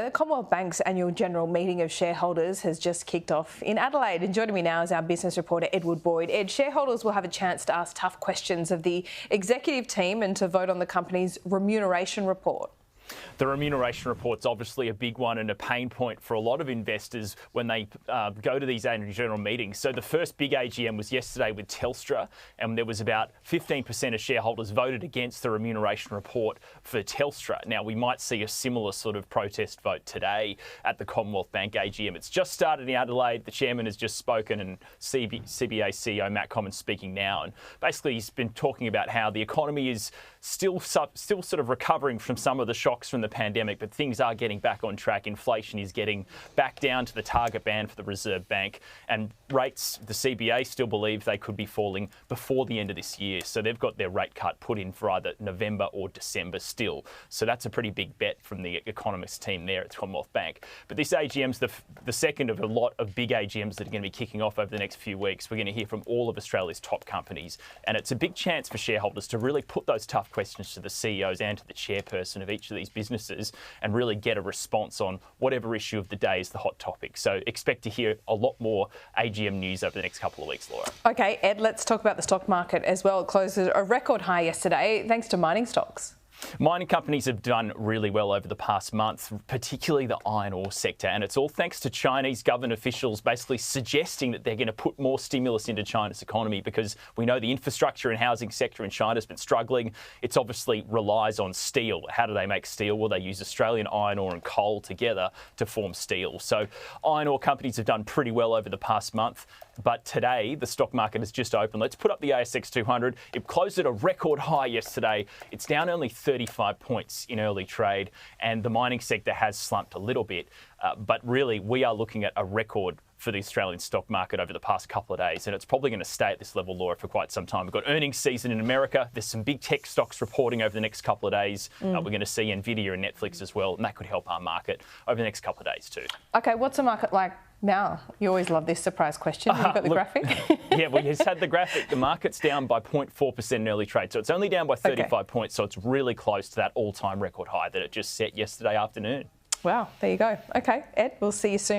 The Commonwealth Bank's annual general meeting of shareholders has just kicked off in Adelaide, and joining me now is our business reporter Edward Boyd. Ed, shareholders will have a chance to ask tough questions of the executive team and to vote on the company's remuneration report. The remuneration report's obviously a big one and a pain point for a lot of investors when they go to these annual general meetings. So the first big AGM was yesterday with Telstra, and there was about 15% of shareholders voted against the remuneration report for Telstra. Now, we might see a similar sort of protest vote today at the Commonwealth Bank AGM. It's just started in Adelaide. The chairman has just spoken, and CBA CEO Matt Comyn speaking now. And basically, he's been talking about how the economy is still sort of recovering from some of the shocks from the pandemic, but things are getting back on track. Inflation is getting back down to the target band for the Reserve Bank, and rates, the CBA still believe they could be falling before the end of this year. So they've got their rate cut put in for either November or December still. So that's a pretty big bet from the economist team there at the Commonwealth Bank. But this AGM's the second of a lot of big AGMs that are going to be kicking off over the next few weeks. We're going to hear from all of Australia's top companies, and it's a big chance for shareholders to really put those tough questions to the CEOs and to the chairperson of each of these businesses and really get a response on whatever issue of the day is the hot topic. So expect to hear a lot more AGM news over the next couple of weeks, Laura. OK, Ed, let's talk about the stock market as well. It closed at a record high yesterday thanks to mining stocks. Mining companies have done really well over the past month, particularly the iron ore sector, and it's all thanks to Chinese government officials basically suggesting that they're going to put more stimulus into China's economy, because we know the infrastructure and housing sector in China has been struggling. It's obviously relies on steel. How do they make steel? Well, they use Australian iron ore and coal together to form steel. So iron ore companies have done pretty well over the past month. But today, the stock market has just opened. Let's put up the ASX 200. It closed at a record high yesterday. It's down only 35 points in early trade, and the mining sector has slumped a little bit. But really, we are looking at a record for the Australian stock market over the past couple of days, and it's probably going to stay at this level, Laura, for quite some time. We've got earnings season in America. There's some big tech stocks reporting over the next couple of days. We're going to see Nvidia and Netflix as well, and that could help our market over the next couple of days too. OK, what's the market like now? You always love this surprise question. You've got the graphic. Yeah, we just had the graphic. The market's down by 0.4% in early trade, so it's only down by 35 points, so it's really close to that all-time record high that it just set yesterday afternoon. Wow, there you go. OK, Ed, we'll see you soon.